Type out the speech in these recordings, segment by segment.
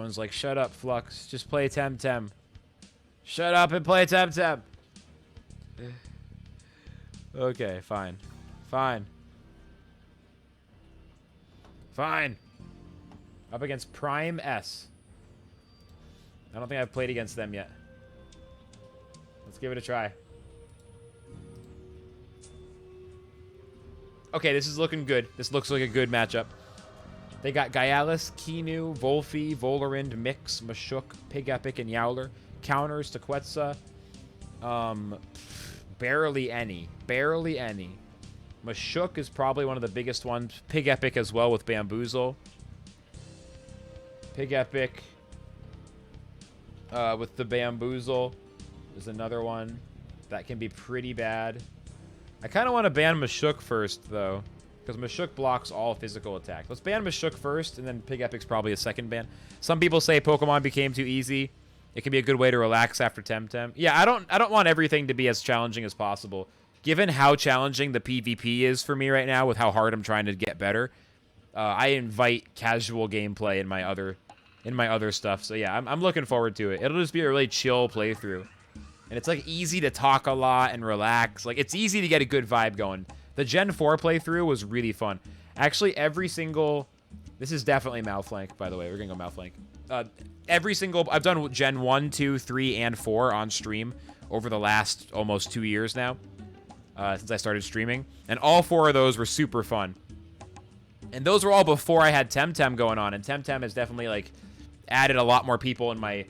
Someone's like, shut up, Flux. Just play TemTem. Shut up and play TemTem. Okay, fine. Fine. Fine. Up against Prime S. I don't think I've played against them yet. Let's give it a try. Okay, this is looking good. This looks like a good matchup. They got Gyalis, Kinu, Volfi, Volarind, Mix, Mashuk, Pig Epic, and Yowler. Counters to Quetzal. Barely any. Barely any. Mashuk is probably one of the biggest ones. Pig Epic as well with Bamboozle. Pig Epic with the Bamboozle is another one that can be pretty bad. I kind of want to ban Mashuk first, though, because Mashuk blocks all physical attack. Let's ban Mashuk first, and then Pig Epic's probably a second ban. Some people say Pokemon became too easy. It can be a good way to relax after TemTem. Yeah, I don't want everything to be as challenging as possible. Given how challenging the PvP is for me right now, with how hard I'm trying to get better, I invite casual gameplay in my other stuff. So yeah, I'm looking forward to it. It'll just be a really chill playthrough. And it's, like, easy to talk a lot and relax. Like, it's easy to get a good vibe going. The Gen 4 playthrough was really fun. Actually, every single... This is definitely Malflank, by the way. We're going to go Malflank. Every single... I've done Gen 1, 2, 3, and 4 on stream over the last almost 2 years now. Since I started streaming. And all 4 of those were super fun. And those were all before I had TemTem going on. And TemTem has definitely, like, added a lot more people in my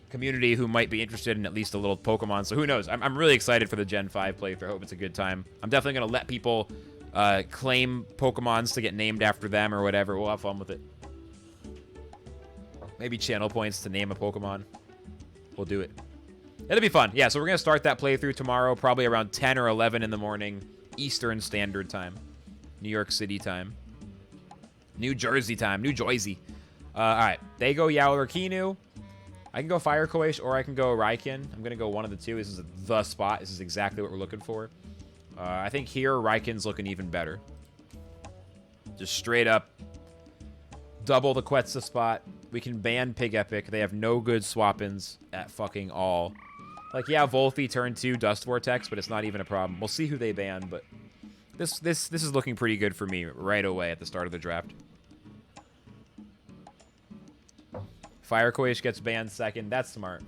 community who might be interested in at least a little Pokemon. So who knows? I'm really excited for the Gen 5 playthrough. I hope it's a good time. I'm definitely going to let people claim Pokemons to get named after them or whatever. We'll have fun with it. Maybe channel points to name a Pokemon. We'll do it. It'll be fun. Yeah, so we're going to start that playthrough tomorrow, probably around 10 or 11 in the morning, Eastern Standard Time. New York City time. New Jersey time. New Jersey. Alright, they go Yowler Kinu. I can go Fire Koish or I can go Raikin. I'm going to go one of the two. This is the spot. This is exactly what we're looking for. I think here Raikin's looking even better. Just straight up double the Quetzal spot. We can ban Pig Epic. They have no good swap-ins at fucking all. Like, yeah, Volfi turn 2 Dust Vortex, but it's not even a problem. We'll see who they ban, but this is looking pretty good for me right away at the start of the draft. Fire Koish gets banned second. That's smart.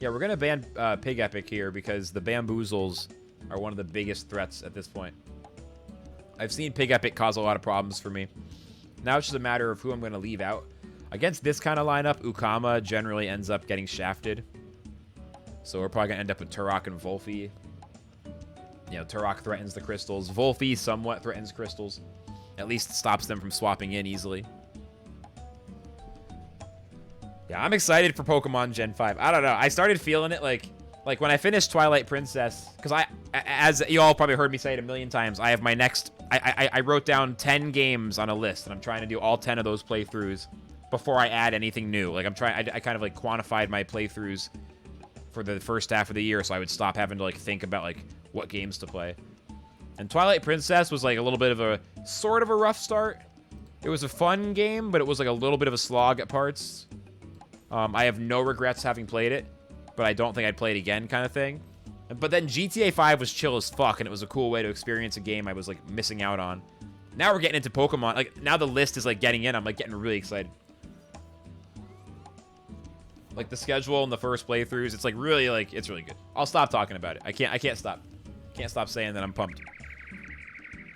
Yeah, we're going to ban Pig Epic here because the Bamboozles are one of the biggest threats at this point. I've seen Pig Epic cause a lot of problems for me. Now it's just a matter of who I'm going to leave out. Against this kind of lineup, Ukama generally ends up getting shafted. So we're probably going to end up with Turok and Volfi. You know, Turok threatens the crystals. Volfi somewhat threatens crystals. At least stops them from swapping in easily. Yeah, I'm excited for Pokemon Gen 5. I don't know. I started feeling it like when I finished Twilight Princess, because as you all probably heard me say it a million times, I have my next, I wrote down 10 games on a list, and I'm trying to do all 10 of those playthroughs before I add anything new. Like, I kind of, like, quantified my playthroughs for the first half of the year, so I would stop having to, like, think about, like, what games to play. And Twilight Princess was, like, a little bit of a, sort of a rough start. It was a fun game, but it was, like, a little bit of a slog at parts. I have no regrets having played it, but I don't think I'd play it again kind of thing. But then GTA 5 was chill as fuck, and it was a cool way to experience a game I was, like, missing out on. Now we're getting into Pokemon. Like, now the list is, like, getting in. I'm, like, getting really excited. Like, the schedule and the first playthroughs, it's, like, really, like, it's really good. I'll stop talking about it. I can't stop. Can't stop saying that I'm pumped.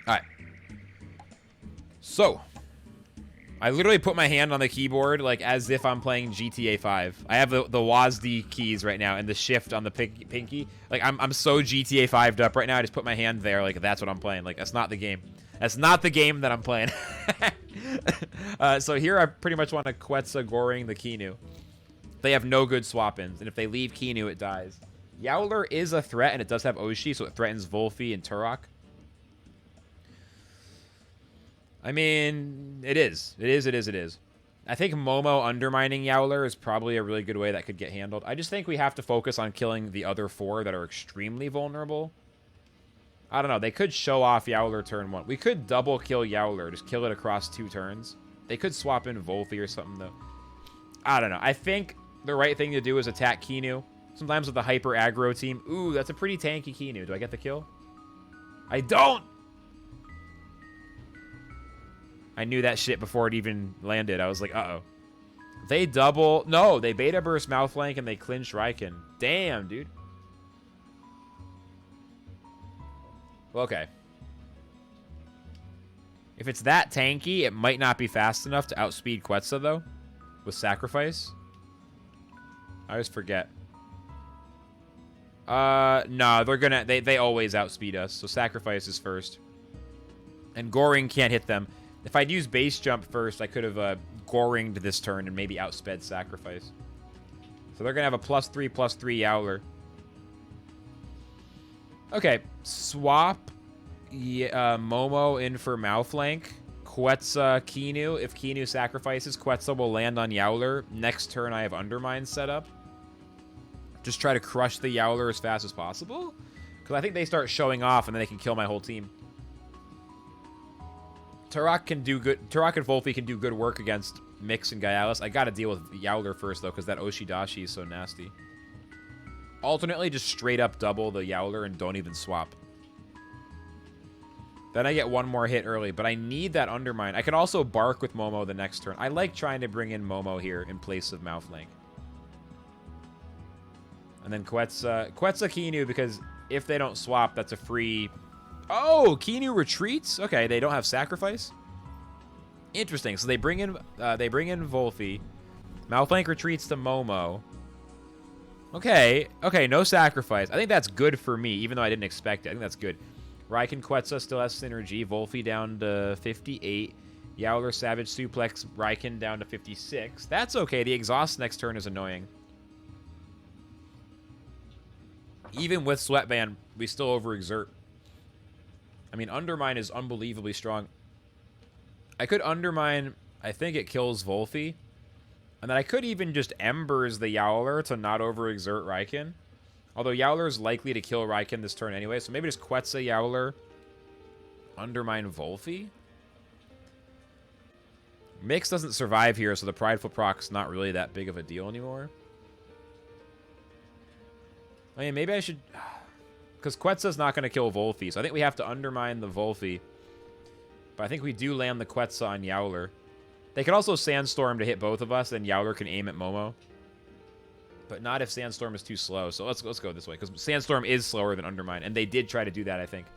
Alright. So, I literally put my hand on the keyboard, like, as if I'm playing GTA 5. I have the WASD keys right now and the shift on the pinky. Like, I'm so GTA 5'd up right now, I just put my hand there, like, that's what I'm playing. Like, that's not the game. That's not the game that I'm playing. So here I pretty much want to Quetzal Goring the Kinu. They have no good swap-ins, and if they leave Kinu, it dies. Yowler is a threat, and it does have Oshi, so it threatens Volfi and Turok. I mean, it is. It is. I think Momo undermining Yowler is probably a really good way that could get handled. I just think we have to focus on killing the other 4 that are extremely vulnerable. I don't know. They could show off Yowler turn 1. We could double kill Yowler. Just kill it across 2 turns. They could swap in Volfi or something, though. I don't know. I think the right thing to do is attack Kinu. Sometimes with the hyper aggro team. Ooh, that's a pretty tanky Kinu. Do I get the kill? I don't! I knew that shit before it even landed. I was like, uh-oh. They double... No, they beta burst Mouthflank and they clinch Raiken. Damn, dude. Well, okay. If it's that tanky, it might not be fast enough to outspeed Quetzal, though. With Sacrifice. I always forget. No, they're gonna... They always outspeed us, so Sacrifice is first. And Goring can't hit them. If I'd used Base Jump first, I could have Goringed this turn and maybe outsped Sacrifice. So they're gonna have a +3/+3 Yowler. Okay, swap Momo in for Mouthflank. Quetzal, Kinu. If Kinu sacrifices, Quetzal will land on Yowler. Next turn, I have Undermine set up. Just try to crush the Yowler as fast as possible. Because I think they start showing off, and then they can kill my whole team. Turok can do good. Turok and Volfi can do good work against Mix and Gaialis. I gotta deal with Yowler first, though, because that Oshidashi is so nasty. Alternately, just straight up double the Yowler and don't even swap. Then I get one more hit early, but I need that Undermine. I can also Bark with Momo the next turn. I like trying to bring in Momo here in place of Mouthflank. And then Quetzal Kinu, because if they don't swap, that's a free... Oh, Kinu retreats? Okay, they don't have Sacrifice? Interesting. So they bring in Volfi. Mouthflank retreats to Momo. Okay, no Sacrifice. I think that's good for me, even though I didn't expect it. I think that's good. Raiken Quetzal still has synergy. Volfi down to 58. Yowler Savage Suplex. Raiken down to 56. That's okay. The exhaust next turn is annoying. Even with Sweatband, we still overexert. I mean, Undermine is unbelievably strong. I could Undermine... I think it kills Volfi. And then I could even just Embers the Yowler to not overexert Raiken. Although Yowler is likely to kill Raiken this turn anyway, so maybe just Quetzal Yowler, Undermine Volfi. Mix doesn't survive here, so the Prideful proc's not really that big of a deal anymore. I mean, maybe I should... Because Quetzal's not going to kill Volfi, so I think we have to Undermine the Volfi. But I think we do land the Quetzal on Yowler. They could also Sandstorm to hit both of us, then Yowler can aim at Momo. But not if Sandstorm is too slow. So let's go this way, because Sandstorm is slower than Undermine, and they did try to do that, I think.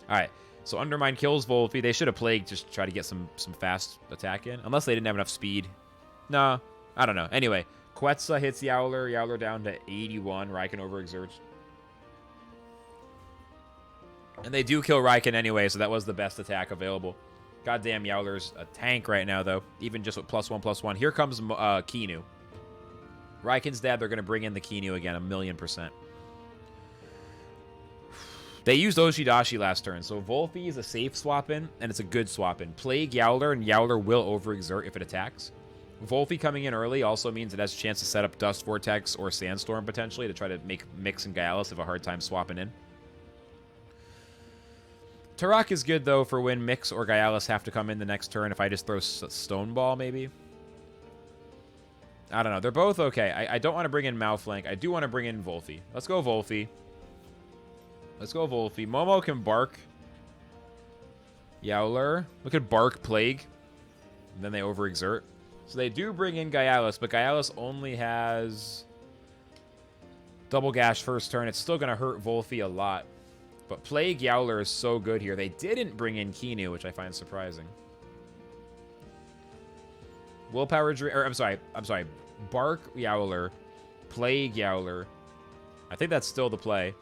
All right, so Undermine kills Volfi. They should have Plague just to try to get some fast attack in, unless they didn't have enough speed. No, I don't know. Anyway, Quetzal hits Yowler. Yowler down to 81. Raiken overexerts. And they do kill Raiken anyway, so that was the best attack available. Goddamn, Yowler's a tank right now, though. Even just with +1/+1. Here comes Kinu. Raiken's dead. They're going to bring in the Kinu again, 1,000,000%. They used Oshidashi last turn, so Volfi is a safe swap-in, and it's a good swap-in. Plague Yowler, and Yowler will overexert if it attacks. Volfi coming in early also means it has a chance to set up Dust Vortex or Sandstorm, potentially, to try to make Mix and Gaialis have a hard time swapping in. Turok is good, though, for when Mix or Gaialis have to come in the next turn. If I just throw Stone Ball, maybe. I don't know. They're both okay. I don't want to bring in Mouthflank. I do want to bring in Volfi. Let's go Volfi. Let's go Volfi. Momo can Bark Yowler. Look at Bark Plague. And then they overexert. So they do bring in Gaialis, but Gaialis only has Double Gash first turn. It's still going to hurt Volfi a lot. But Plague Yowler is so good here. They didn't bring in Kinu, which I find surprising. Willpower... I'm sorry. Bark Yowler. Plague Yowler. I think that's still the play.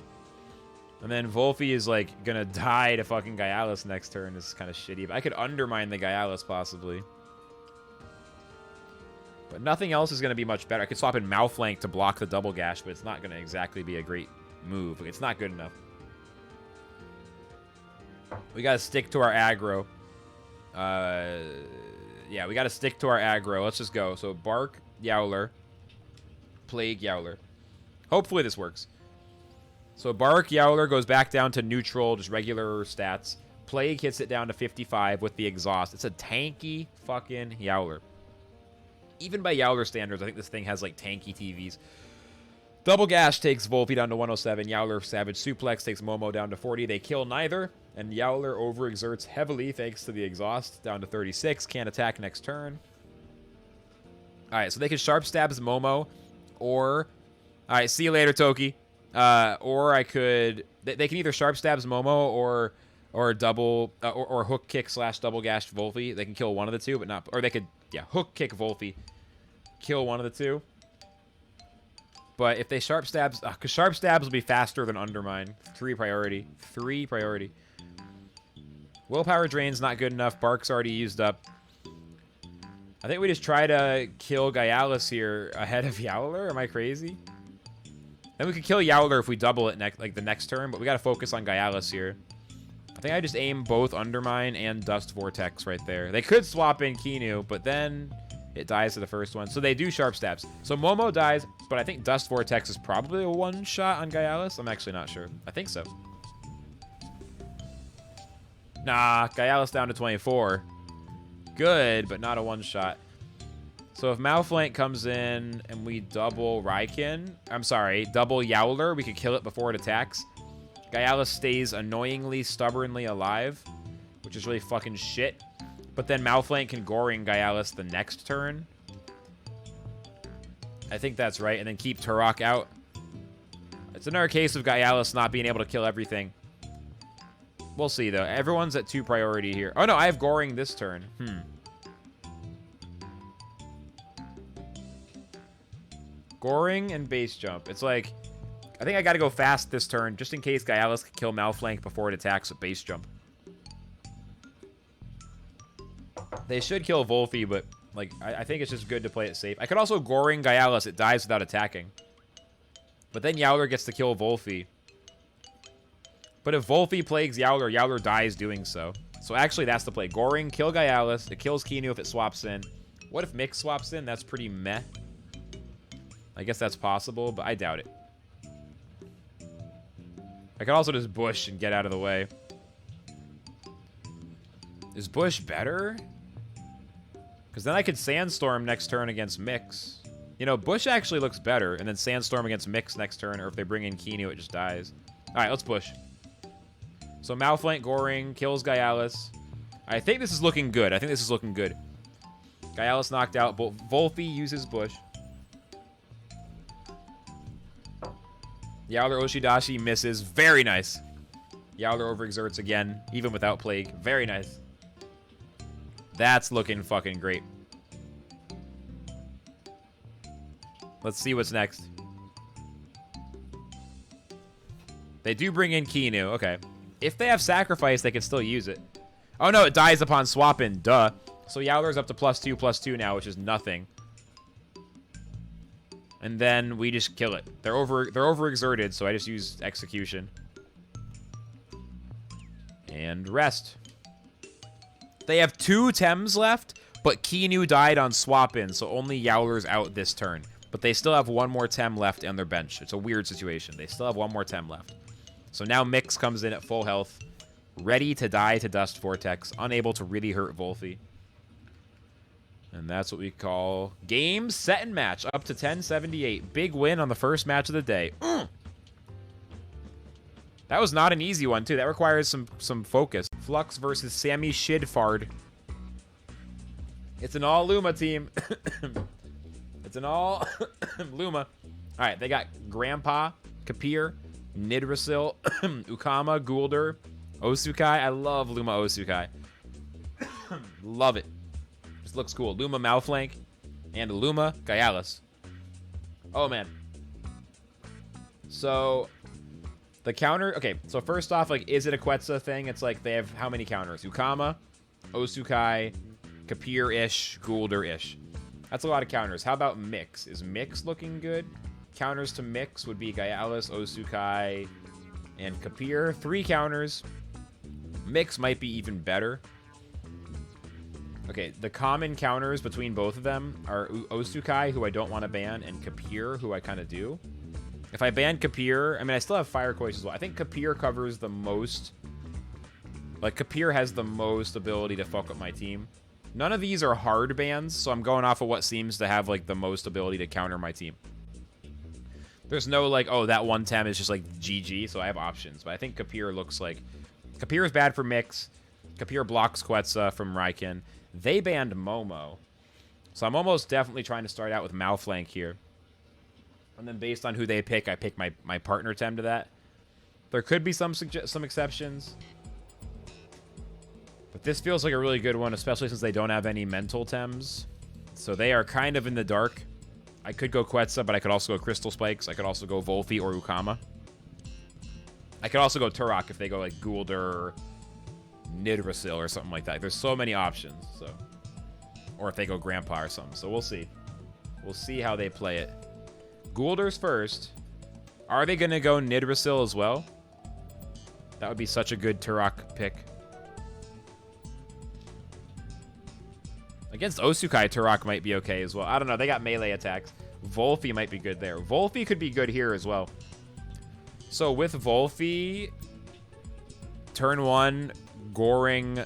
And then Volfi is, like, gonna die to fucking Gaialis next turn. This is kind of shitty. But I could Undermine the Gaialis, possibly. But nothing else is gonna be much better. I could swap in Mouthflank to block the Double Gash, but it's not gonna exactly be a great move. It's not good enough. We gotta stick to our aggro. Yeah, we gotta stick to our aggro. Let's just go. So, Bark Yowler. Plague Yowler. Hopefully this works. So, Bark Yowler goes back down to neutral, just regular stats. Plague hits it down to 55 with the exhaust. It's a tanky fucking Yowler. Even by Yowler standards, I think this thing has, like, tanky TVs. Double Gash takes Volpy down to 107. Yowler Savage Suplex takes Momo down to 40. They kill neither. And Yowler overexerts heavily thanks to the exhaust. Down to 36. Can't attack next turn. Alright, so they can Sharp Stabs Momo. Or... Alright, see you later, Toki. Or I could... They can either Sharp Stabs Momo or double... or Hook Kick / Double Gash Volpy. They can kill one of the two, but not... Or they could, yeah, Hook Kick Volpy. Kill one of the two. But if they Sharp Stabs... Because Sharp Stabs will be faster than Undermine. 3 priority. 3 priority. Willpower Drain's not good enough. Bark's already used up. I think we just try to kill Gaialis here ahead of Yowler. Am I crazy? Then we could kill Yowler if we double it the next turn, but we got to focus on Gaialis here. I think I just aim both Undermine and Dust Vortex right there. They could swap in Kinu, but then it dies to the first one. So they do Sharp Stabs. So Momo dies, but I think Dust Vortex is probably a one-shot on Gaialis. I'm actually not sure. I think so. Nah, Gaialis down to 24. Good, but not a one-shot. So if Malflank comes in and we double Raikin... I'm sorry, double Yowler, we could kill it before it attacks. Gaialis stays annoyingly, stubbornly alive, which is really fucking shit. But then Malflank can Goring Gaialis the next turn. I think that's right, and then keep Turok out. It's another case of Gaialis not being able to kill everything. We'll see, though. Everyone's at 2 priority here. Oh, no, I have Goring this turn. Goring and Base Jump. It's like... I think I gotta go fast this turn, just in case Gaialis can kill Malflank before it attacks with Base Jump. They should kill Volpy, but, like, I think it's just good to play it safe. I could also Goring Gaialis. It dies without attacking. But then Yowler gets to kill Volpy. But if Volpy plagues Yowler, Yowler dies doing so. So actually, that's the play. Goring, kill Gaialis. It kills Kinu if it swaps in. What if Mix swaps in? That's pretty meh. I guess that's possible, but I doubt it. I could also just Bush and get out of the way. Is Bush better? Because then I could Sandstorm next turn against Mix. You know, Bush actually looks better, and then Sandstorm against Mix next turn, or if they bring in Kinu, it just dies. Alright, let's Bush. So Malflank Goring kills Gaialis. I think this is looking good. Gaialis knocked out, but Volpy uses Bush. Yowler Oshidashi misses. Very nice. Yowler overexerts again, even without Plague. Very nice. That's looking fucking great. Let's see what's next. They do bring in Kinu. Okay. If they have Sacrifice, they can still use it. Oh, no, it dies upon swap-in. Duh. So Yowler's up to +2/+2 now, which is nothing. And then we just kill it. They're overexerted, so I just use Execution. And rest. They have 2 Tems left, but Kinu died on swap-in, so only Yowler's out this turn. But they still have 1 more Tem left on their bench. It's a weird situation. They still have 1 more Tem left. So now Mix comes in at full health, ready to die to Dust Vortex, unable to really hurt Volpy. And that's what we call game, set, and match. Up to 1078. Big win on the first match of the day. That was not an easy one, too. That requires some focus. Flux versus Sammy Shidfard. It's an all Luma team. It's an all Luma. All right, they got Grandpa, Kapir, Nidrasil, Ukama, Gulder, Osukai. I love Luma Osukai. Love it. Just looks cool. Luma Malflank and Luma Gaialis. Oh, man. So, the counter... Okay, so first off, like, is it a Quetzal thing? It's like they have how many counters? Ukama, Osukai, Kapir-ish, Gulder-ish. That's a lot of counters. How about Mix? Is Mix looking good? Counters to Mix would be Gaialis, Osukai, and Kapir. 3 counters. Mix might be even better. Okay, the common counters between both of them are Osukai, who I don't want to ban, and Kapir, who I kind of do. If I ban Kapir, I mean, I still have Fire Coils as well. I think Kapir covers the most... Like, Kapir has the most ability to fuck up my team. None of these are hard bans, so I'm going off of what seems to have, like, the most ability to counter my team. There's no, like, oh, that one Tem is just, like, GG, so I have options. But I think Kapir looks like... Kapir is bad for Mix. Kapir blocks Quetzal from Raiken. They banned Momo. So I'm almost definitely trying to start out with Malflank here. And then based on who they pick, I pick my partner Tem to that. There could be some exceptions. But this feels like a really good one, especially since they don't have any mental Tems. So they are kind of in the dark. I could go Quetzal, but I could also go Crystal Spikes. I could also go Volfi or Ukama. I could also go Turok if they go like Guldur or Nidrasil or something like that. There's so many options. So, or if they go Grandpa or something. So we'll see. We'll see how they play it. Guldur's first. Are they going to go Nidrasil as well? That would be such a good Turok pick. Against Osukai, Turok might be okay as well. I don't know. They got melee attacks. Volfi might be good there. Volfi could be good here as well. So with Volfi, turn 1, Goring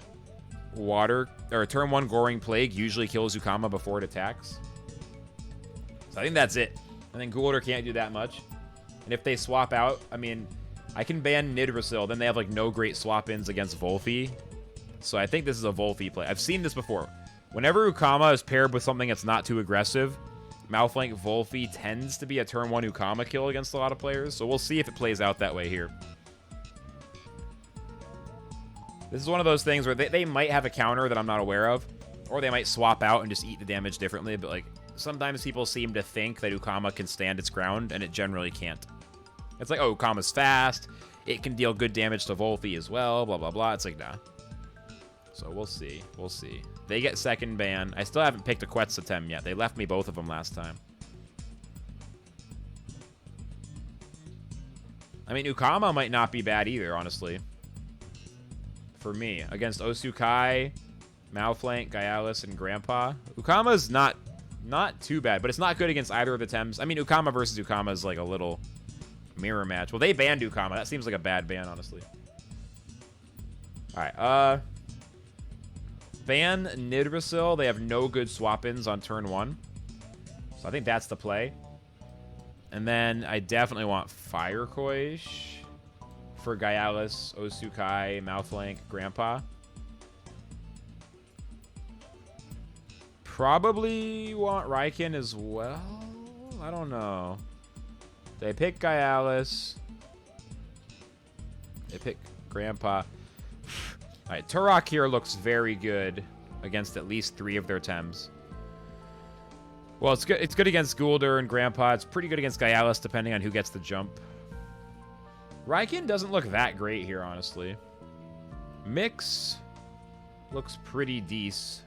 Water, or turn 1, Goring Plague usually kills Ukama before it attacks. So I think that's it. And then Guldur can't do that much. And if they swap out, I mean, I can ban Nidrasil. Then they have like no great swap-ins against Volfi. So I think this is a Volfi play. I've seen this before. Whenever Ukama is paired with something that's not too aggressive, Malflank Volfi tends to be a turn 1 Ukama kill against a lot of players. So we'll see if it plays out that way here. This is one of those things where they might have a counter that I'm not aware of. Or they might swap out and just eat the damage differently. But like, sometimes people seem to think that Ukama can stand its ground, and it generally can't. It's like, oh, Ukama's fast. It can deal good damage to Volfi as well, blah, blah, blah. It's like, nah. So we'll see. We'll see. They get second ban. I still haven't picked a Quetzal Tem yet. They left me both of them last time. I mean, Ukama might not be bad either, honestly. For me. Against Osukai, Malflank, Gaialis, and Grandpa. Ukama's not too bad, but it's not good against either of the Tems. I mean, Ukama versus Ukama is like a little mirror match. Well, they banned Ukama. That seems like a bad ban, honestly. Alright, ban Nidrasil. They have no good swap-ins on turn 1. So I think that's the play. And then I definitely want Fire Koish for Gaialis, Osukai, Malflank, Grandpa. Probably want Raiken as well. I don't know. They pick Gaialis. They pick Grandpa. Alright, Turok here looks very good against at least 3 of their Tems. Well, it's good. It's good against Guldur and Grandpa. It's pretty good against Gaialis, depending on who gets the jump. Raiken doesn't look that great here, honestly. Mix looks pretty decent.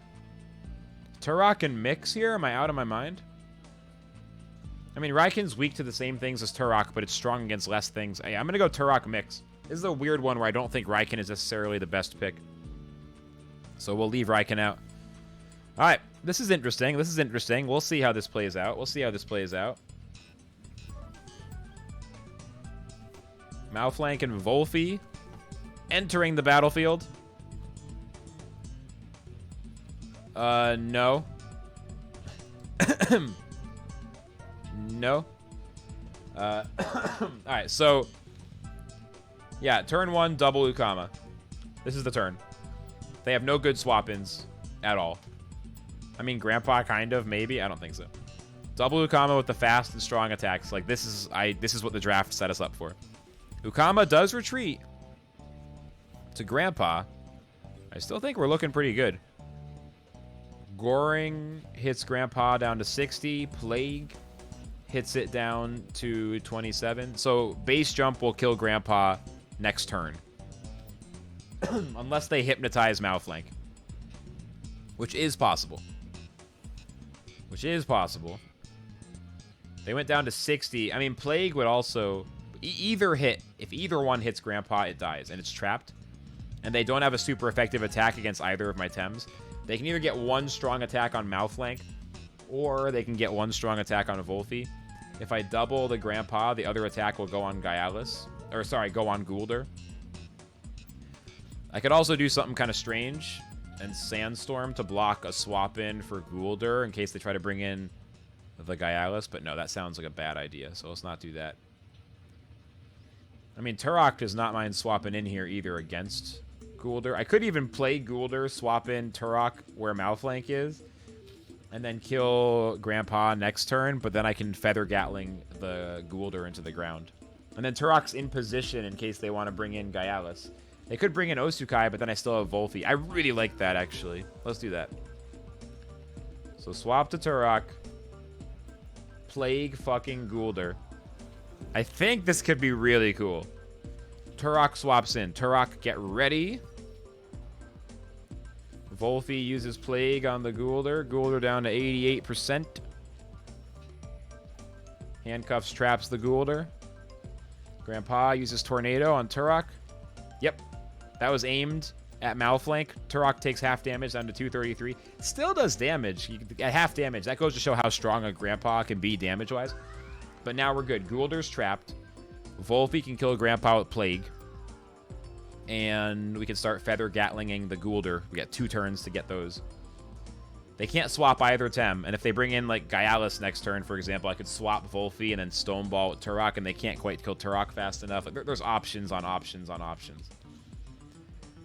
Turok and Mix here? Am I out of my mind? I mean, Raiken's weak to the same things as Turok, but it's strong against less things. Hey, I'm going to go Turok Mix. This is a weird one where I don't think Raiken is necessarily the best pick. So we'll leave Raiken out. Alright, this is interesting. This is interesting. We'll see how this plays out. We'll see how this plays out. Malflank and Volfi entering the battlefield. No. No. Alright, so... yeah, turn 1, double Ukama. This is the turn. They have no good swap-ins at all. I mean, Grandpa kind of, maybe. I don't think so. Double Ukama with the fast and strong attacks. Like, this is what the draft set us up for. Ukama does retreat to Grandpa. I still think we're looking pretty good. Goring hits Grandpa down to 60. Plague hits it down to 27. So base jump will kill Grandpa next turn. Unless they hypnotize Malflank. Which is possible. Which is possible. They went down to 60. I mean, Plague would also... either hit. If either one hits Grandpa, it dies. And it's trapped. And they don't have a super effective attack against either of my Tems. They can either get one strong attack on Malflank, or they can get one strong attack on Volfi. If I double the Grandpa, the other attack will go on Gaialis. Or, sorry, go on Guldur. I could also do something kind of strange and Sandstorm to block a swap in for Guldur in case they try to bring in the Gaialis. But no, that sounds like a bad idea, so let's not do that. I mean, Turok does not mind swapping in here either against Guldur. I could even play Guldur, swap in Turok where Malflank is, and then kill Grandpa next turn, but then I can Feather Gatling the Guldur into the ground. And then Turok's in position in case they want to bring in Gaialis. They could bring in Osukai, but then I still have Volfi. I really like that, actually. Let's do that. So swap to Turok. Plague fucking Guldur. I think this could be really cool. Turok swaps in. Turok, get ready. Volfi uses Plague on the Guldur. Guldur down to 88%. Handcuffs traps the Guldur. Grandpa uses Tornado on Turok. Yep. That was aimed at Malflank. Turok takes half damage down to 233. Still does damage. At half damage. That goes to show how strong a Grandpa can be damage-wise. But now we're good. Guldur's trapped. Volfi can kill Grandpa with Plague. And we can start Feather Gatlinging the Guldur. We got 2 turns to get those. They can't swap either Tem. And if they bring in, like, Gaialis next turn, for example, I could swap Volfi and then Stoneball with Turok, and they can't quite kill Turok fast enough. Like, there's options on options on options.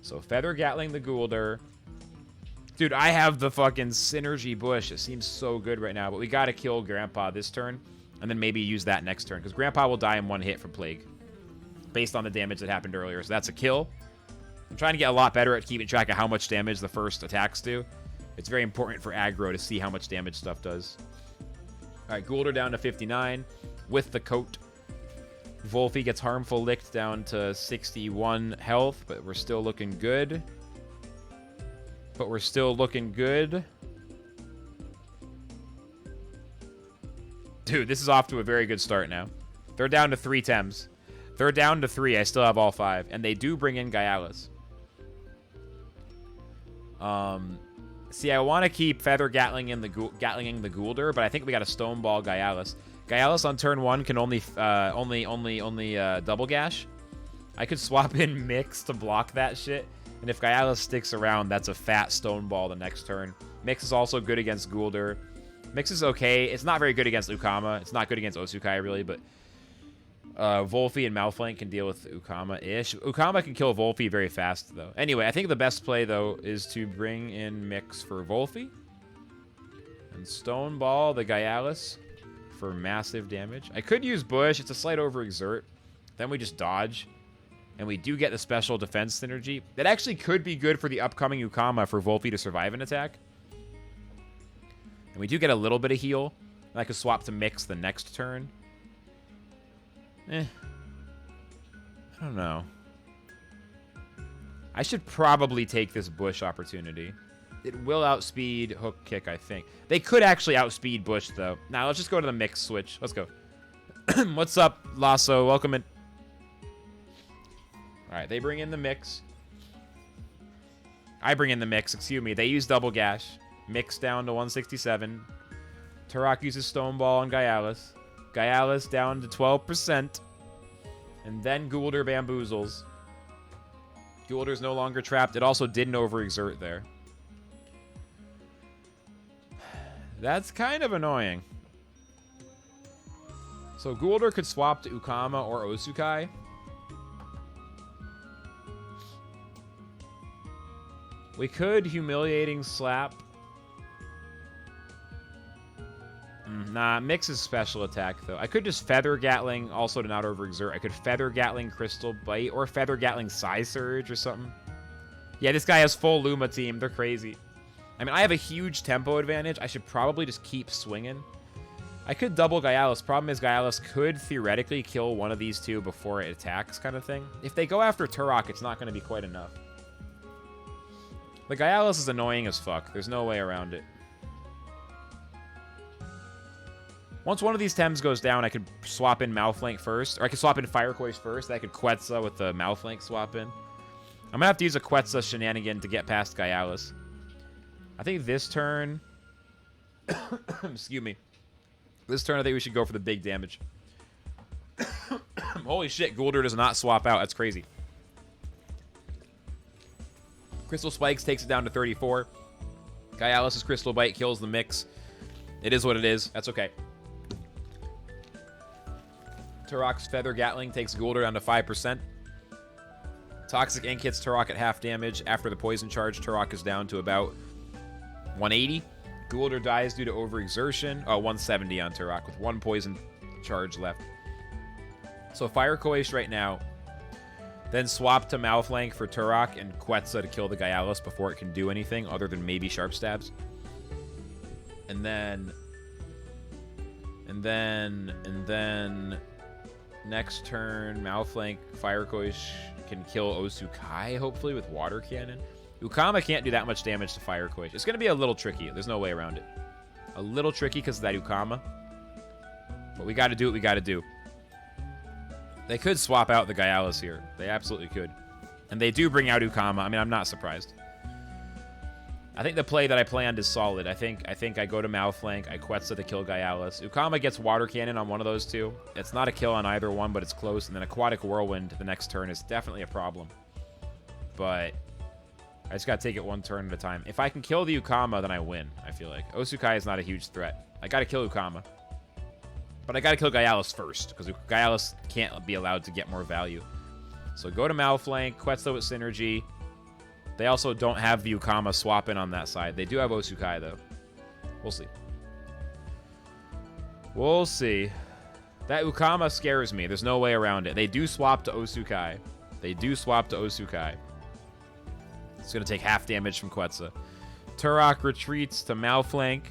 So, Feather Gatling the Guldur. Dude, I have the fucking Synergy Bush. It seems so good right now. But we gotta kill Grandpa this turn. And then maybe use that next turn. Because Grandpa will die in 1 hit from Plague. Based on the damage that happened earlier. So that's a kill. I'm trying to get a lot better at keeping track of how much damage the first attacks do. It's very important for aggro to see how much damage stuff does. Alright, Guldur down to 59 with the coat. Volfi gets Harmful Licked down to 61 health, but we're still looking good. Dude, this is off to a very good start now. They're down to 3 Tems. They're down to 3. I still have all 5. And they do bring in Gaialis. See, I want to keep Feather Gatlinging the Guldur, but I think we got a Stoneball Gaialis. Gaialis on turn 1 can only double gash. I could swap in Mix to block that shit. And if Gaialis sticks around, that's a fat Stoneball the next turn. Mix is also good against Guldur. Mix is okay. It's not very good against Ukama. It's not good against Osukai, really, but Volfi and Malflank can deal with Ukama-ish. Ukama can kill Volfi very fast, though. Anyway, I think the best play, though, is to bring in Mix for Volfi. And Stoneball the Gaialis for massive damage. I could use Bush. It's a slight overexert. Then we just dodge. And we do get the special defense synergy. That actually could be good for the upcoming Ukama for Volfi to survive an attack. And we do get a little bit of heal. And I could swap to Mix the next turn. I don't know. I should probably take this Bush opportunity. It will outspeed Hook Kick, I think. They could actually outspeed Bush, though. Now, let's just go to the Mix switch. Let's go. What's up, Lasso? Welcome in. Alright, they bring in the Mix. I bring in the Mix, excuse me. They use Double Gash. Mix down to 167. Turok uses Stoneball on Gaialis. Gaialis down to 12%. And then Guldur bamboozles. Guldur's no longer trapped. It also didn't overexert there. That's kind of annoying. So Guldur could swap to Ukama or Osukai. We could Humiliating Slap. Nah, Mix is special attack, though. I could just Feather Gatling, also to not overexert. I could Feather Gatling Crystal Bite, or Feather Gatling Psy Surge, or something. Yeah, this guy has full Luma team. They're crazy. I mean, I have a huge tempo advantage. I should probably just keep swinging. I could double Gaialis. Problem is, Gaialis could theoretically kill one of these two before it attacks, kind of thing. If they go after Turok, it's not going to be quite enough. The Gaialis is annoying as fuck. There's no way around it. Once one of these Tems goes down, I could swap in Malflank first. Or I could swap in Firecoist first. I could Quetzal with the Malflank swap in. I'm going to have to use a Quetzal shenanigan to get past Gaialis. I think this turn... Excuse me. This turn, I think we should go for the big damage. Holy shit, Guldur does not swap out. That's crazy. Crystal Spikes takes it down to 34. Gyalis' Crystal Bite kills the mix. It is what it is. That's okay. Turok's Feather Gatling takes Guldur down to 5%. Toxic Ink hits Turok at half damage. After the poison charge, Turok is down to about 180. Guldur dies due to overexertion. Oh, 170 on Turok with 1 poison charge left. So Fire Koish right now. Then swap to Malflank for Turok and Quetzal to kill the Gyalis before it can do anything other than maybe Sharp Stabs. And then next turn, Malflank, Fire Koish can kill Osukai, hopefully, with Water Cannon. Ukama can't do that much damage to Fire Koish. It's going to be a little tricky. There's no way around it. A little tricky because of that Ukama. But we got to do what we got to do. They could swap out the Gyalis here. They absolutely could. And they do bring out Ukama. I mean, I'm not surprised. I think the play that I planned is solid. I think I go to Malflank. I Quetzal to kill Gyalis. Ukama gets Water Cannon on one of those two. It's not a kill on either one, but it's close. And then Aquatic Whirlwind the next turn is definitely a problem. But I just got to take it one turn at a time. If I can kill the Ukama, then I win, I feel like. Osukai is not a huge threat. I got to kill Ukama. But I got to kill Gyalis first, because Gyalis can't be allowed to get more value. So go to Malflank, Quetzal with Synergy. They also don't have the Ukama swap in on that side. They do have Osukai, though. We'll see. We'll see. That Ukama scares me. There's no way around it. They do swap to Osukai. They do swap to Osukai. It's going to take half damage from Quetzal. Turok retreats to Malflank.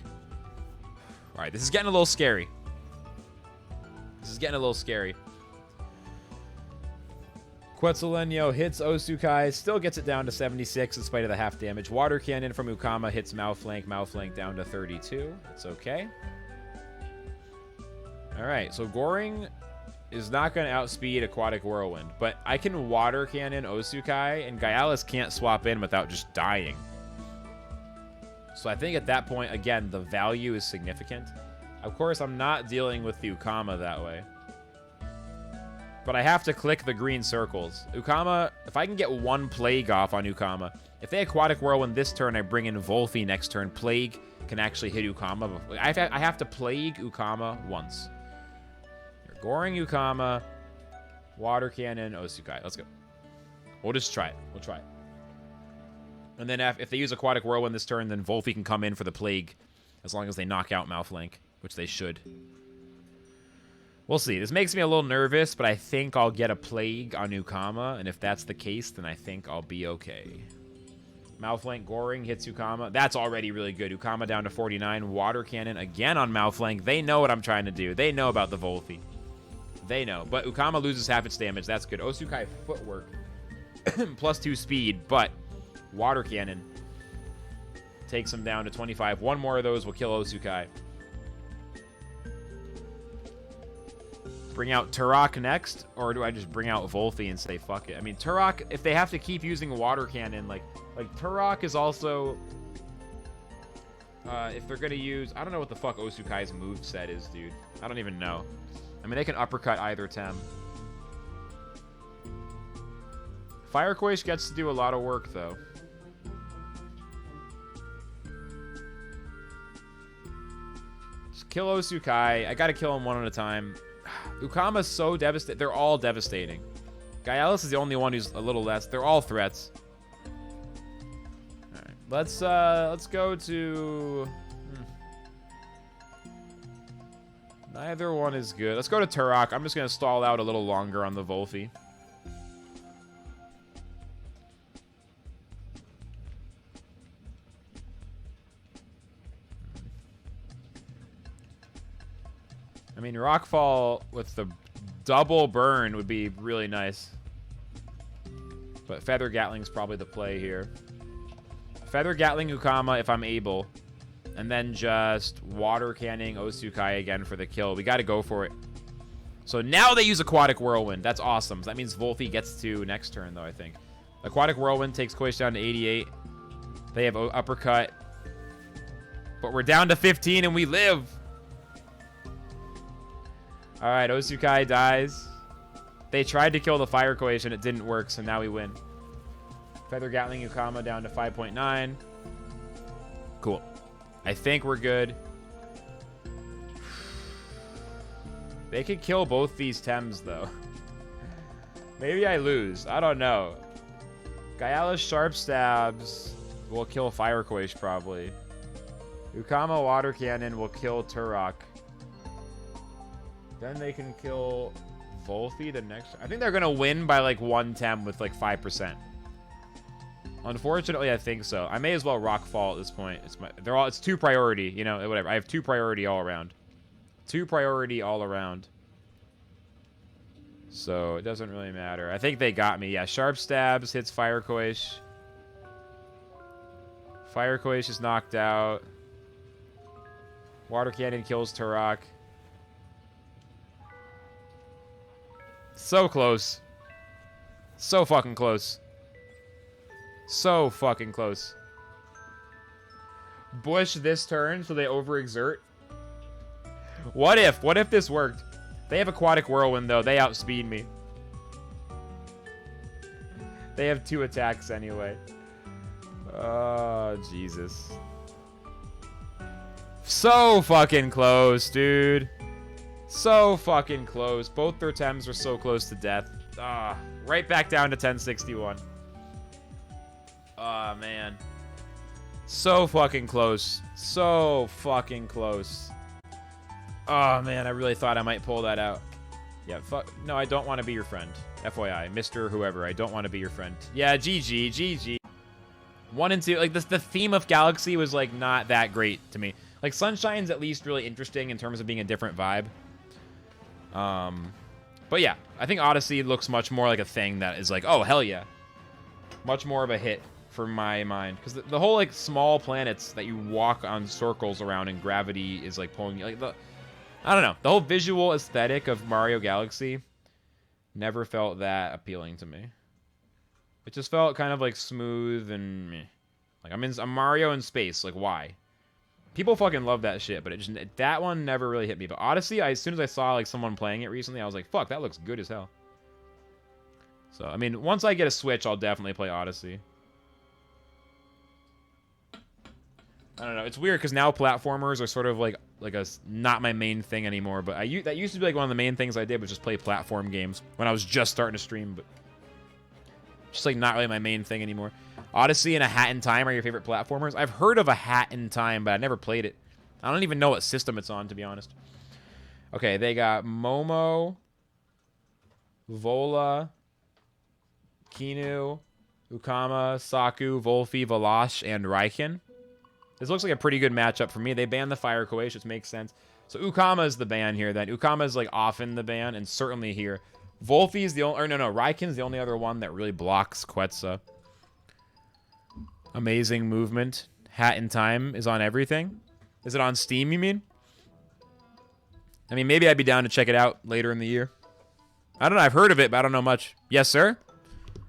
All right, this is getting a little scary. This is getting a little scary. Quetzalcoatl hits Osukai, still gets it down to 76 in spite of the half damage. Water Cannon from Ukama hits Malflank. Malflank down to 32. It's okay. All right, so Goring is not going to outspeed Aquatic Whirlwind, but I can Water Cannon Osukai, and Gyalis can't swap in without just dying. So I think at that point, again, the value is significant. Of course, I'm not dealing with the Ukama that way. But I have to click the green circles. Ukama, if I can get one Plague off on Ukama. If they Aquatic Whirlwind this turn, I bring in Volphy next turn. Plague can actually hit Ukama. I have to Plague Ukama once. You're Goring Ukama, Water Cannon, Osukai. Let's go. We'll just try it. We'll try it. And then if they use Aquatic Whirlwind this turn, then Volphy can come in for the Plague. As long as they knock out Malflank, which they should. We'll see. This makes me a little nervous, but I think I'll get a Plague on Ukama, and if that's the case, then I think I'll be okay. Malflank Goring hits Ukama. That's already really good. Ukama down to 49. Water Cannon again on Malflank. They know what I'm trying to do. They know about the Volphy. They know. But Ukama loses half its damage. That's good. Osukai Footwork. +2 speed, but Water Cannon takes him down to 25. One more of those will kill Osukai. Bring out Turok next, or do I just bring out Volphy and say fuck it? I mean, Turok, if they have to keep using Water Cannon, like Turok is also, if they're gonna use, I don't know what the fuck Osukai's moveset is, dude. I don't even know. I mean, they can uppercut either Tem. Fire Koish gets to do a lot of work, though. Just kill Osukai. I gotta kill him one at a time. Ukama's so devastating. They're all devastating. Gyalis is the only one who's a little less. They're all threats. All right, let's go to. Neither one is good. Let's go to Turok. I'm just gonna stall out a little longer on the Volphy. I mean, Rockfall with the double burn would be really nice. But Feather Gatling's probably the play here. Feather Gatling Ukama if I'm able. And then just Water Canning Osukai again for the kill. We got to go for it. So now they use Aquatic Whirlwind. That's awesome. That means Volphy gets to next turn, though, I think. Aquatic Whirlwind takes Koish down to 88. They have Uppercut. But we're down to 15 and we live. All right, Osukai dies. They tried to kill the Fire Koish and it didn't work, so now we win. Feather Gatling Ukama down to 5.9. Cool. I think we're good. They could kill both these Tems, though. Maybe I lose. I don't know. Gaiala's Sharp Stabs will kill Fire Quaish, probably. Ukama Water Cannon will kill Turok. Then they can kill Volphy the next... I think they're going to win by, like, 1 Tem with, like, 5%. Unfortunately, I think so. I may as well Rockfall at this point. It's 2 priority, you know, whatever. I have 2 priority all around. 2 priority all around. So, it doesn't really matter. I think they got me. Yeah, Sharp Stabs hits Fire Quaish. Fire Quaish is knocked out. Water Cannon kills Turok. So close. So fucking close. So fucking close. Bush this turn so they overexert. What if this worked? They have Aquatic Whirlwind, though. They outspeed me. They have 2 attacks anyway. Oh, Jesus. So fucking close, dude. So fucking close. Both their Tems are so close to death. Ah, right back down to 1061. Oh, man. So fucking close. So fucking close. Oh, man, I really thought I might pull that out. Yeah, fuck. No, I don't want to be your friend. FYI, Mr. Whoever, I don't want to be your friend. Yeah, GG, GG. 1 and 2, like, the theme of Galaxy was, like, not that great to me. Like, Sunshine's at least really interesting in terms of being a different vibe. But yeah, I think Odyssey looks much more like a thing that is like, oh, hell yeah. Much more of a hit for my mind. Because the whole, like, small planets that you walk on circles around and gravity is, like, pulling you. Like, I don't know. The whole visual aesthetic of Mario Galaxy never felt that appealing to me. It just felt kind of, like, smooth and meh. Like, I'm Mario in space. Like, why? People fucking love that shit, but that one never really hit me. But Odyssey, as soon as I saw, like, someone playing it recently, I was like, fuck, that looks good as hell. So, I mean, once I get a Switch, I'll definitely play Odyssey. I don't know. It's weird because now platformers are sort of like not my main thing anymore. But that used to be like one of the main things I did was just play platform games when I was just starting to stream. But just like not really my main thing anymore. Odyssey and A Hat in Time are your favorite platformers? I've heard of A Hat in Time, but I never played it. I don't even know what system it's on, to be honest. Okay, they got Momo, Vola, Kinu, Ukama, Saku, Volphy, Valash, and Raiken. This looks like a pretty good matchup for me. They banned the Fire Quaish, which makes sense. So Ukama is the ban here, then. Ukama is, like, often the ban, and certainly here. Volphy is the only... Or, no, Raiken's the only other one that really blocks Quetzal. Amazing movement. Hat in Time is on everything. Is it on Steam, you mean? I mean, maybe I'd be down to check it out later in the year. I don't know. I've heard of it, but I don't know much. Yes, sir?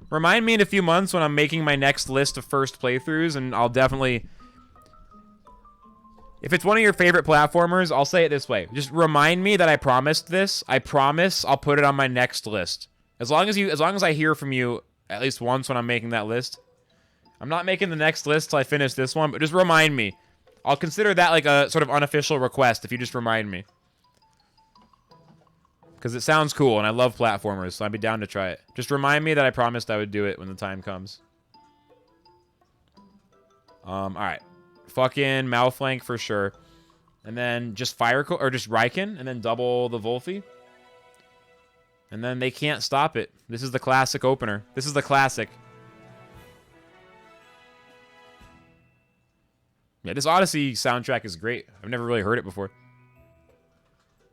Remind me in a few months when I'm making my next list of first playthroughs, and I'll definitely... If it's one of your favorite platformers, I'll say it this way. Just remind me that I promised this. I promise I'll put it on my next list. As long as I hear from you at least once when I'm making that list. I'm not making the next list till I finish this one, but just remind me. I'll consider that like a sort of unofficial request if you just remind me. Because it sounds cool, and I love platformers, so I'd be down to try it. Just remind me that I promised I would do it when the time comes. Alright. Fucking Malflank for sure. And then just just Raiken, and then double the Volphy. And then they can't stop it. This is the classic opener. This is the classic. Yeah, this Odyssey soundtrack is great. I've never really heard it before.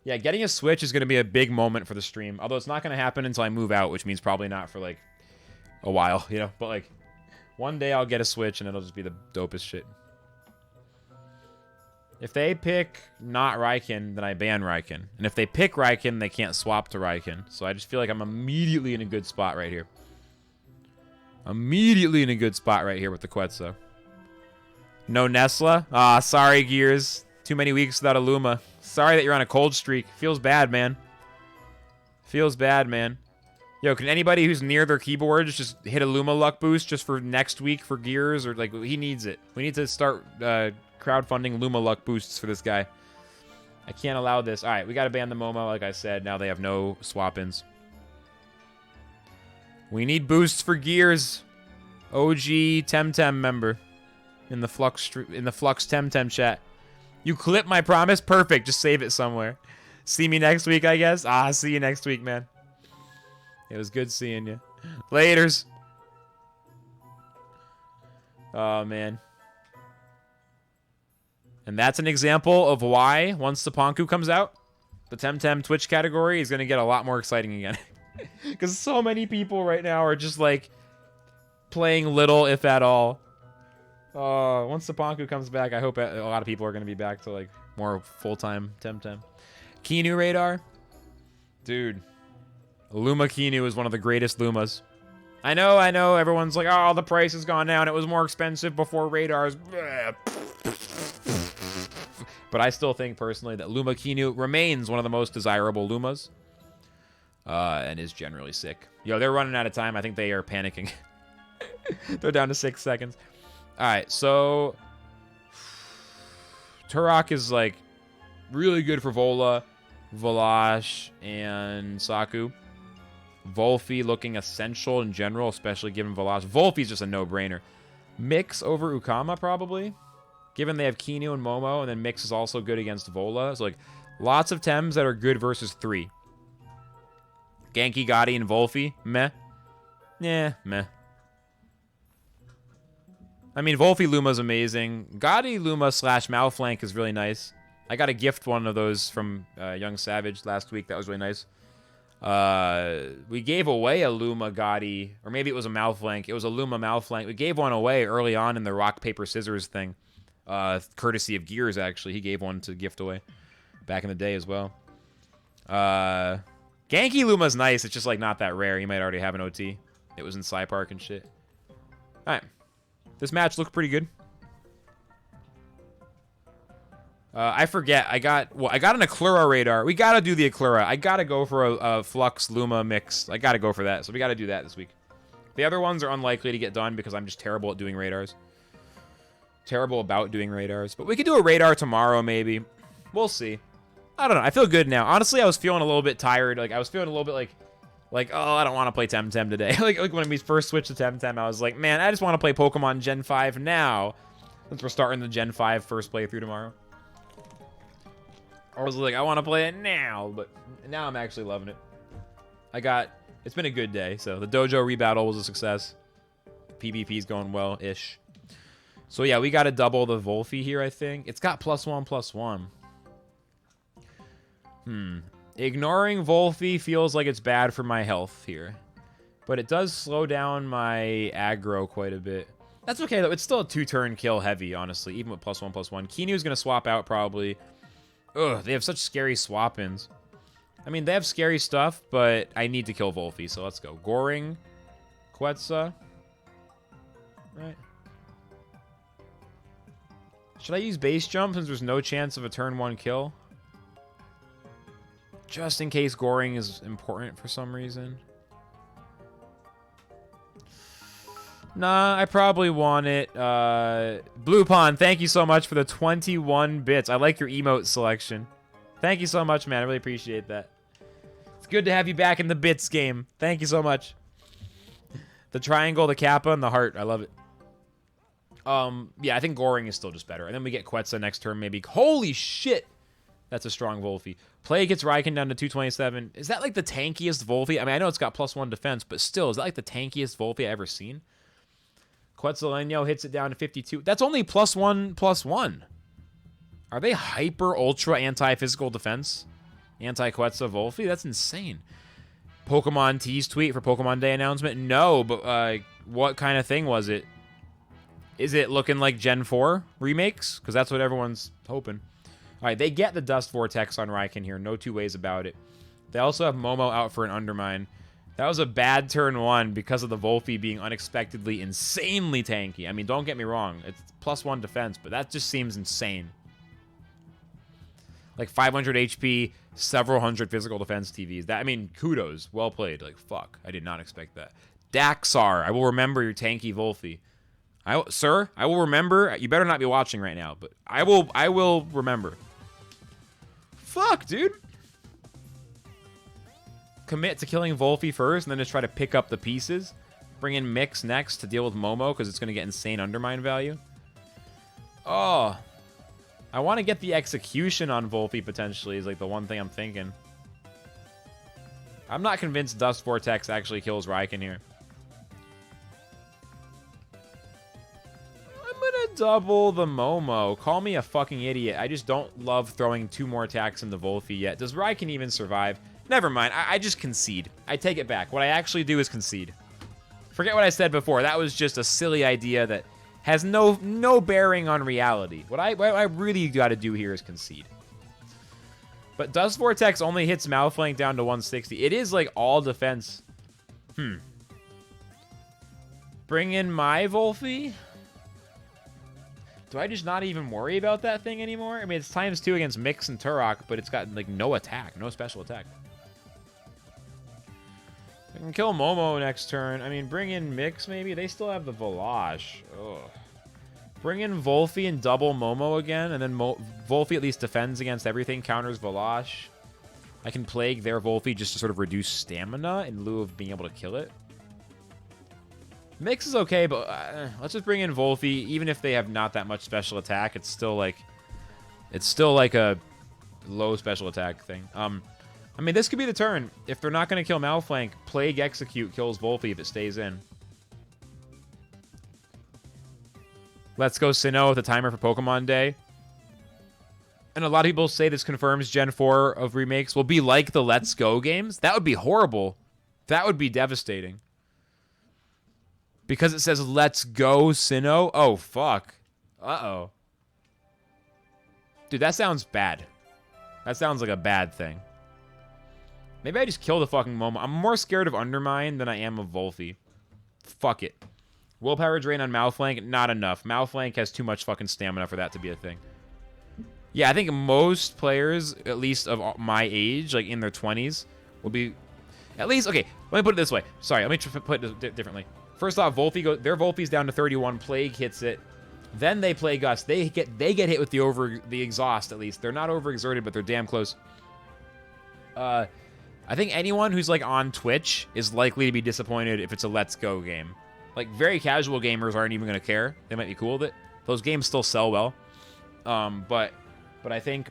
Yeah, getting a Switch is going to be a big moment for the stream. Although it's not going to happen until I move out, which means probably not for, like, a while, you know? But, like, one day I'll get a Switch, and it'll just be the dopest shit. If they pick not Raiken, then I ban Raiken. And if they pick Raiken, they can't swap to Raiken. So I just feel like I'm immediately in a good spot right here. Immediately in a good spot right here with the Quetzal. No Nesla? Ah, sorry, Gears. Too many weeks without a Luma. Sorry that you're on a cold streak. Feels bad, man. Feels bad, man. Yo, can anybody who's near their keyboards just hit a Luma luck boost just for next week for gears? Or, like, he needs it. We need to start crowdfunding Luma luck boosts for this guy. I can't allow this. All right, we got to ban the Momo, like I said. Now they have no swap-ins. We need boosts for gears. OG TemTem member in the Flux TemTem chat. You clip my promise? Perfect. Just save it somewhere. See me next week, I guess. See you next week, man. It was good seeing you. Laters. Oh, man. And that's an example of why, once Cipanku comes out, the TemTem Twitch category is going to get a lot more exciting again. Because so many people right now are just, like, playing little, if at all. Once Cipanku comes back, I hope a lot of people are going to be back to, like, more full-time TemTem. Kinu radar? Dude. Luma Kinu is one of the greatest Lumas. I know. Everyone's like, oh, the price has gone down. It was more expensive before radars. But I still think, personally, that Luma Kinu remains one of the most desirable Lumas. And is generally sick. Yo, they're running out of time. I think they are panicking. They're down to 6 seconds. All right, so... Turok is, like, really good for Vola, Volash, and Saku. Volfi looking essential in general, especially given Volash. Volfi's just a no-brainer. Mix over Ukama, probably. Given they have Kinu and Momo, and then Mix is also good against Vola. So, like, lots of Tems that are good versus 3. Genki, Gotti, and Volfi, meh. Yeah, meh. I mean, Volfi Luma's amazing. Gotti Luma / Malflank is really nice. I got a gift one of those from Young Savage last week. That was really nice. We gave away a Luma Gotti, or maybe it was a Malflank. It was a Luma Malflank. We gave one away early on in the rock, paper, scissors thing. Courtesy of Gears, actually. He gave one to gift away back in the day as well. Genki Luma's nice. It's just, like, not that rare. He might already have an OT. It was in Psy Park and shit. All right. This match looked pretty good. I forget. I got an Aclura radar. We got to do the Aclura. I got to go for a Flux Luma mix. I got to go for that. So we got to do that this week. The other ones are unlikely to get done because I'm just terrible at doing radars. Terrible about doing radars. But we could do a radar tomorrow, maybe. We'll see. I don't know. I feel good now. Honestly, I was feeling a little bit tired. Like, I was feeling a little bit like, oh, I don't want to play TemTem today. like when we first switched to TemTem, I was like, man, I just want to play Pokemon Gen 5 now. Since we're starting the Gen 5 first playthrough tomorrow. I was like, I want to play it now. But now I'm actually loving it. It's been a good day. So the Dojo rebattle was a success. PvP's going well-ish. So yeah, we got to double the Volfi here, I think. It's got +1/+1. Ignoring Volfi feels like it's bad for my health here. But it does slow down my aggro quite a bit. That's okay, though. It's still a 2-turn kill heavy, honestly, even with +1/+1. Kinu's going to swap out, probably. Ugh, they have such scary swap-ins. I mean, they have scary stuff, but I need to kill Volfi, so let's go. Goring, Quetzal. Right. Should I use base jump since there's no chance of a turn 1 kill? Just in case Goring is important for some reason. Nah, I probably want it. Blue Pond, thank you so much for the 21 bits. I like your emote selection. Thank you so much, man. I really appreciate that. It's good to have you back in the bits game. Thank you so much. The triangle, the kappa, and the heart. I love it. Yeah, I think Goring is still just better. And then we get Quetzal next turn, maybe. Holy shit! That's a strong Volfi. Play gets Raiken down to 227. Is that like the tankiest Volfi? I mean, I know it's got +1 defense, but still, is that like the tankiest Volfi I've ever seen? Quetzaleno hits it down to 52. That's only +1/+1. Are they hyper ultra anti-physical defense? Anti-Quetzal Volfi? That's insane. Pokemon tease tweet for Pokemon Day announcement? No, but what kind of thing was it? Is it looking like Gen 4 remakes? Because that's what everyone's hoping. All right, they get the Dust Vortex on Raiken here. No two ways about it. They also have Momo out for an Undermine. That was a bad turn 1 because of the Volfi being unexpectedly insanely tanky. I mean, don't get me wrong. It's +1 defense, but that just seems insane. Like 500 HP, several hundred physical defense TVs. That, I mean, kudos. Well played. Like, fuck. I did not expect that. Daxar, I will remember your tanky Wolfie. Sir, I will remember. You better not be watching right now, but I will remember. Fuck, dude. Commit to killing Wolfie first, and then just try to pick up the pieces. Bring in Mix next to deal with Momo, because it's going to get insane undermine value. Oh. I want to get the execution on Wolfie, potentially, is like the one thing I'm thinking. I'm not convinced Dust Vortex actually kills Raiken here. I'm going to double the Momo. Call me a fucking idiot. I just don't love throwing 2 more attacks into Wolfie yet. Does Raiken even survive? Never mind. I just concede. I take it back. What I actually do is concede. Forget what I said before. That was just a silly idea that has no bearing on reality. What I really got to do here is concede. But Dust Vortex only hits Malflank down to 160. It is like all defense. Bring in my Wolfie? Do I just not even worry about that thing anymore? I mean, it's ×2 against Mix and Turok, but it's got like no attack, no special attack. I can kill Momo next turn. I mean, bring in Mix, maybe? They still have the Volage. Ugh. Bring in Wolfie and double Momo again, and then Wolfie at least defends against everything, counters Volage. I can Plague their Wolfie just to sort of reduce stamina in lieu of being able to kill it. Mix is okay, but let's just bring in Wolfie. Even if they have not that much special attack, it's still like a low special attack thing. I mean, this could be the turn. If they're not going to kill Malflank, Plague Execute kills Wolfie if it stays in. Let's go Sinnoh with a timer for Pokemon Day. And a lot of people say this confirms Gen 4 of remakes will be like the Let's Go games. That would be horrible. That would be devastating. Because it says Let's Go Sinnoh. Oh, fuck. Uh-oh. Dude, that sounds bad. That sounds like a bad thing. Maybe I just kill the fucking Momo. I'm more scared of Undermine than I am of Wolfie. Fuck it. Willpower drain on Malflank, not enough. Malflank has too much fucking stamina for that to be a thing. Yeah, I think most players, at least of my age, like in their 20s, will be... At least, okay, let me put it this way. Sorry, let me put it differently. First off, their Wolfie's down to 31. Plague hits it. Then they Plague us. They get hit with the exhaust, at least. They're not overexerted, but they're damn close. I think anyone who's like on Twitch is likely to be disappointed if it's a Let's Go game. Like, very casual gamers aren't even going to care. They might be cool with it. Those games still sell well. But I think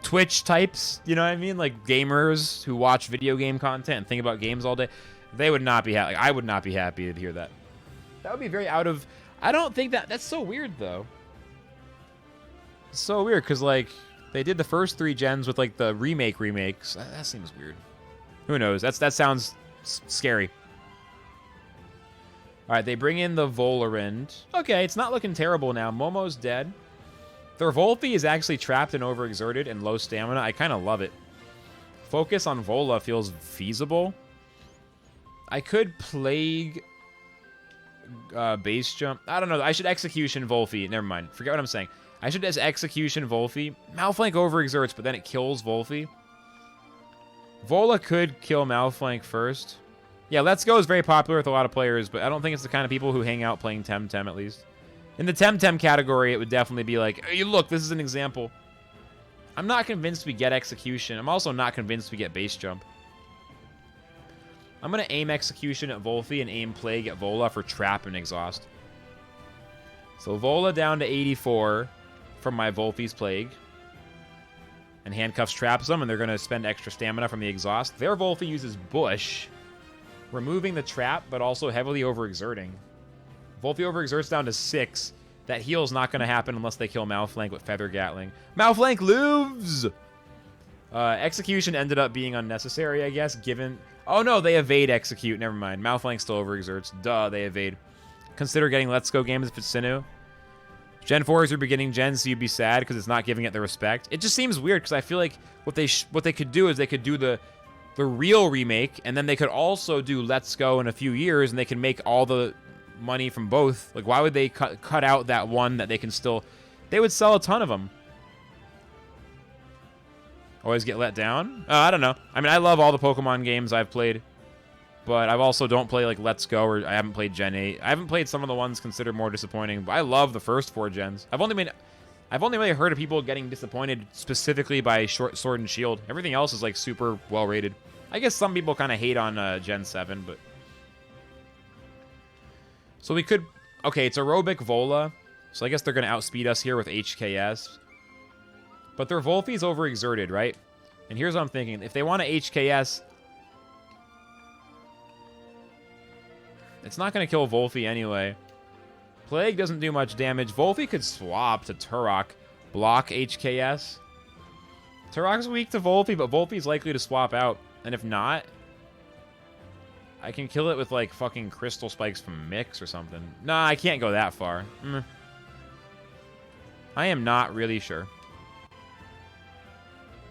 Twitch types, you know what I mean? Like, gamers who watch video game content and think about games all day, they would not be happy. Like, I would not be happy to hear that. That would be very out of... I don't think that's so weird, though. It's so weird, because, like... They did the first 3 gens with, like, the remakes. That seems weird. Who knows? That sounds scary. All right, they bring in the Volarind. Okay, it's not looking terrible now. Momo's dead. Their Volphy is actually trapped and overexerted and low stamina. I kind of love it. Focus on Vola feels feasible. I could Plague base jump. I don't know. I should Execution Volphy. Never mind. Forget what I'm saying. I should just Execution Volphy. Malflank overexerts, but then it kills Volphy. Vola could kill Malflank first. Yeah, Let's Go is very popular with a lot of players, but I don't think it's the kind of people who hang out playing TemTem, at least. In the TemTem category, it would definitely be like, hey, look, this is an example. I'm not convinced we get Execution. I'm also not convinced we get Base Jump. I'm going to aim Execution at Volphy and aim Plague at Vola for Trap and Exhaust. So Vola down to 84 from my Volphy's Plague. And Handcuffs traps them, and they're going to spend extra stamina from the Exhaust. Their Volphy uses Bush, removing the trap, but also heavily overexerting. Volphy overexerts down to 6. That heal's not going to happen unless they kill Malflank with Feather Gatling. Malflank lives! Execution ended up being unnecessary, I guess, given... Oh, no, they evade Execute. Never mind. Malflank still overexerts. Duh, they evade. Consider getting Let's Go games if it's Sinnoh. Gen 4 is your beginning gen, so you'd be sad because it's not giving it the respect. It just seems weird because I feel like what they could do is they could do the real remake, and then they could also do Let's Go in a few years, and they can make all the money from both. Like, why would they cut out that one that they can still... They would sell a ton of them. Always get let down? I don't know. I mean, I love all the Pokemon games I've played. But I've also don't play, like, Let's Go, or I haven't played Gen 8. I haven't played some of the ones considered more disappointing, but I love the first 4 gens. I've only really heard of people getting disappointed specifically by Sword and Shield. Everything else is, like, super well-rated. I guess some people kind of hate on Gen 7, but... So we could... Okay, it's Aerobic Vola, so I guess they're going to outspeed us here with HKS. But their Volphy's overexerted, right? And here's what I'm thinking. If they want to HKS... It's not going to kill Volphy anyway. Plague doesn't do much damage. Volphy could swap to Turok, block HKS. Turok's weak to Volphy, but Volphy's likely to swap out. And if not, I can kill it with, like, fucking Crystal Spikes from Mix or something. Nah, I can't go that far. I am not really sure.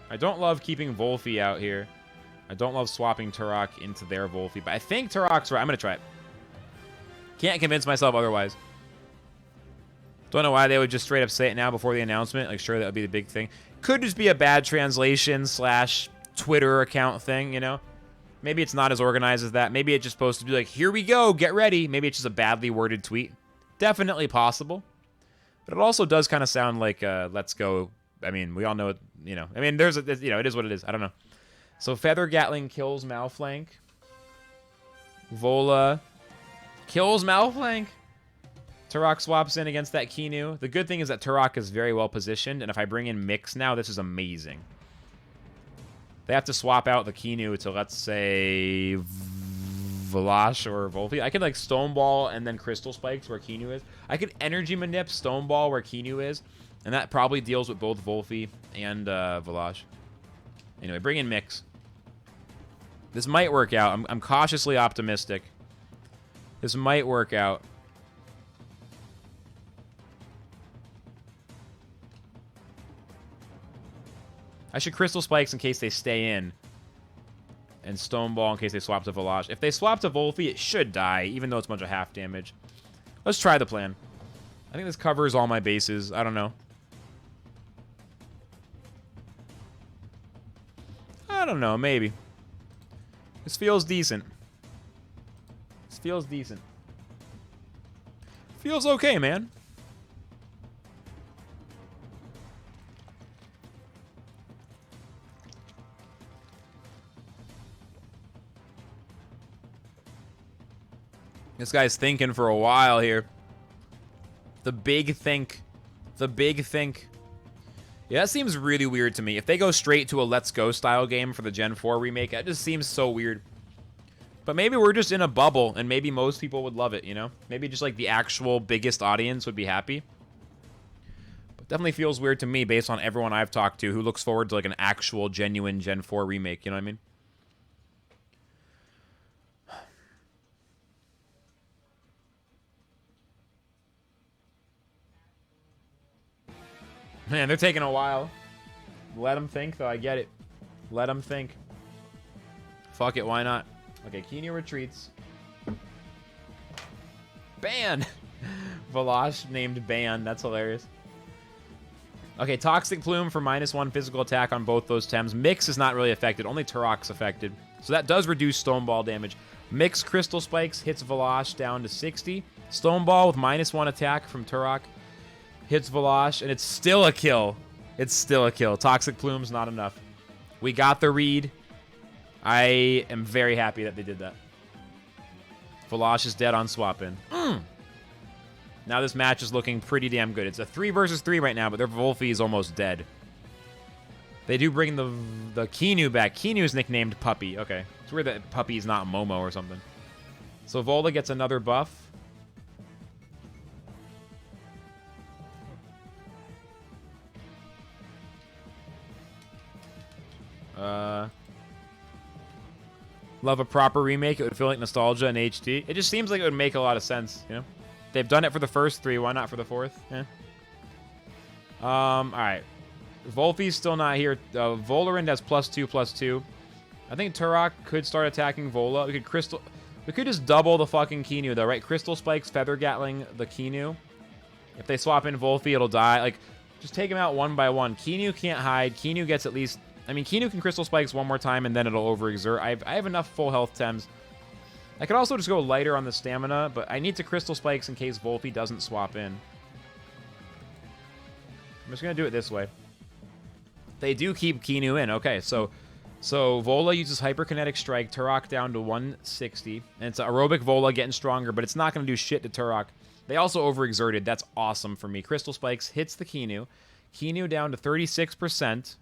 I don't love keeping Volphy out here. I don't love swapping Turok into their Volphy, but I think Turok's right. I'm going to try it. Can't convince myself otherwise. Don't know why they would just straight up say it now before the announcement. Like, sure, that would be the big thing. Could just be a bad translation / Twitter account thing, you know? Maybe it's not as organized as that. Maybe it's just supposed to be like, here we go, get ready. Maybe it's just a badly worded tweet. Definitely possible. But it also does kind of sound like, let's go. I mean, we all know it, you know. I mean, there's a, you know, it is what it is. I don't know. So Feather Gatling kills Malflank. Vola kills Malflank. Turok swaps in against that Kinu. The good thing is that Turok is very well positioned, and if I bring in Mix now, this is amazing. They have to swap out the Kinu to, let's say, Valash or Volphy. I could, like, Stone Ball and then Crystal Spikes where Kinu is. I could Energy Manip Stone Ball where Kinu is, and that probably deals with both Volphy and Valash. Anyway, bring in Mix. This might work out. I'm cautiously optimistic. This might work out. I should Crystal Spikes in case they stay in. And Stone Ball in case they swap to Valash. If they swap to Volphy, it should die, even though it's a bunch of half damage. Let's try the plan. I think this covers all my bases. I don't know. I don't know, maybe. This feels decent. This feels decent. Feels okay, man. This guy's thinking for a while here. The big think. The big think. Yeah, that seems really weird to me. If they go straight to a Let's Go style game for the Gen 4 remake, that just seems so weird. But maybe we're just in a bubble, and maybe most people would love it, you know? Maybe just, like, the actual biggest audience would be happy. But definitely feels weird to me based on everyone I've talked to who looks forward to, like, an actual, genuine Gen 4 remake, you know what I mean? Man, they're taking a while. Let them think, though. I get it. Let them think. Fuck it, why not? Okay, Kinu retreats. Ban! Valash named Ban. That's hilarious. Okay, Toxic Plume for -1 physical attack on both those Tems. Mix is not really affected. Only Turok's affected. So that does reduce Stone Ball damage. Mix Crystal Spikes hits Valash down to 60. Stone Ball with -1 attack from Turok hits Valash, and it's still a kill. It's still a kill. Toxic Plume's not enough. We got the read. I am very happy that they did that. Valash is dead on swap-in. Now this match is looking pretty damn good. It's a 3 versus 3 right now, but their Volphy is almost dead. They do bring the Kinu back. Kinu's nicknamed Puppy. Okay. It's weird that Puppy's not Momo or something. So Vola gets another buff. Love a proper remake. It would feel like nostalgia in HD. It just seems like it would make a lot of sense, you know? They've done it for the first 3. Why not for the 4th? Yeah. Alright. Volphy's still not here. Volarind has +2/+2. I think Turok could start attacking Vola. We could just double the fucking Kinu, though, right? Crystal Spikes, Feather Gatling, the Kinu. If they swap in Volphy, it'll die. Like, just take him out one by one. Kinu can't hide. Kinu gets at least I mean, Kinu can Crystal Spikes one more time, and then it'll overexert. I have enough full health Tems. I could also just go lighter on the stamina, but I need to Crystal Spikes in case Volphy doesn't swap in. I'm just going to do it this way. They do keep Kinu in. Okay, so Vola uses Hyperkinetic Strike, Turok down to 160. And it's Aerobic Vola getting stronger, but it's not going to do shit to Turok. They also overexerted. That's awesome for me. Crystal Spikes hits the Kinu. Kinu down to 36%.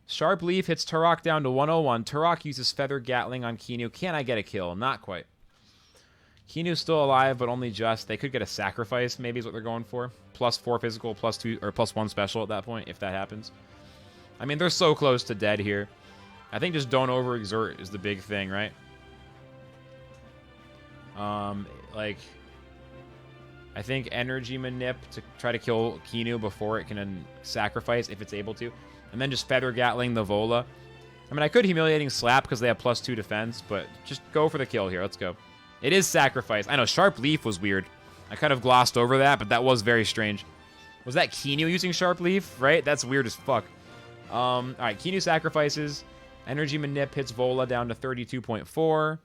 Sharp Leaf hits Turok down to 101. Turok uses Feather Gatling on Kinu. Can I get a kill? Not quite. Kinu's still alive, but only just. They could get a Sacrifice, maybe is what they're going for. +4 physical, +2 or +1 special at that point, if that happens. I mean, they're so close to dead here. I think just don't overexert is the big thing, right? Like, I think Energy Manip to try to kill Kinu before it can sacrifice if it's able to. And then just Feather Gatling the Vola. I mean, I could Humiliating Slap because they have +2 defense, but just go for the kill here. Let's go. It is sacrifice. I know, Sharp Leaf was weird. I kind of glossed over that, but that was very strange. Was that Kinu using Sharp Leaf, right? That's weird as fuck. All right, Kinu sacrifices. Energy Manip hits Vola down to 32.4.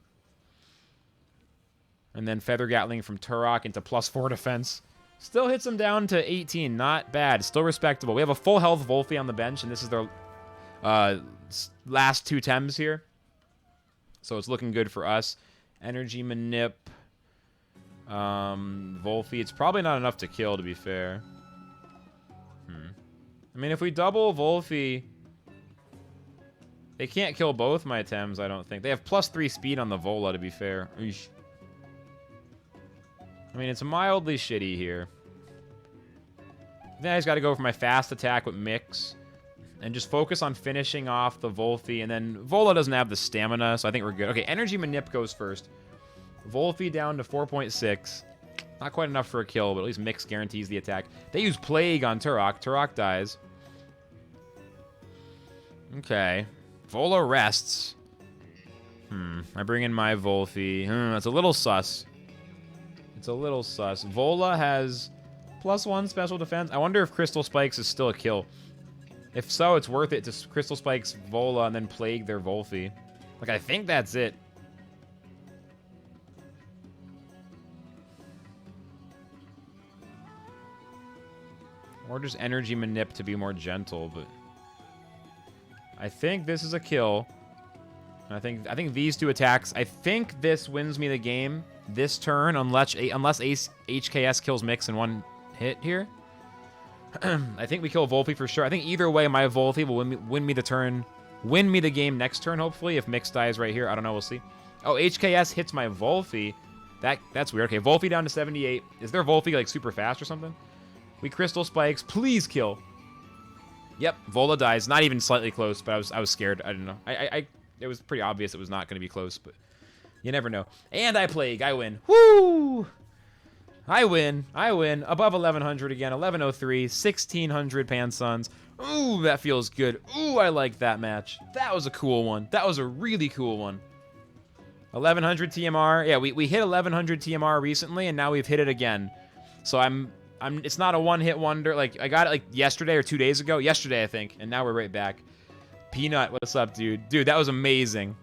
And then Feather Gatling from Turok into +4 defense. Still hits him down to 18. Not bad. Still respectable. We have a full health Volphy on the bench, and this is their last 2 Tems here. So it's looking good for us. Energy Manip. Volphy. It's probably not enough to kill, to be fair. I mean, if we double Volphy... They can't kill both my Tems, I don't think. They have +3 speed on the Vola, to be fair. Eesh. I mean, it's mildly shitty here. Then I just got to go for my fast attack with Mix. And just focus on finishing off the Volphy. And then Vola doesn't have the stamina, so I think we're good. Okay, Energy Manip goes first. Volphy down to 4.6. Not quite enough for a kill, but at least Mix guarantees the attack. They use Plague on Turok. Turok dies. Okay. Vola rests. I bring in my Volphy. That's a little sus. It's a little sus. Vola has +1 special defense. I wonder if Crystal Spikes is still a kill. If so, it's worth it to Crystal Spikes Vola and then Plague their Volphy. Like, I think that's it. Or just Energy Manip to be more gentle, but... I think this is a kill. I think these 2 attacks... I think this wins me the game this turn, unless HKS kills Mix in 1 hit here. I think we kill Volphy for sure. I think either way, my Volphy will win me the game next turn, hopefully, if Mix dies right here. I don't know, we'll see. Oh, HKS hits my Volphy. That's weird. Okay, Volphy down to 78. Is their Volphy, like, super fast or something? We Crystal Spikes. Please kill. Yep, Vola dies. Not even slightly close, but I was scared. I didn't know. It was pretty obvious it was not going to be close, but you never know. And I Plague. I win. Woo! I win. Above 1100 again. 1103. 1600 Pansons. Ooh, that feels good. Ooh, I like that match. That was a cool one. That was a really cool one. 1100 TMR. Yeah, we hit 1100 TMR recently, and now we've hit it again. So it's not a one-hit wonder. Like, I got it, like, yesterday or 2 days ago. Yesterday, I think. And now we're right back. Peanut, what's up, dude? Dude, that was amazing.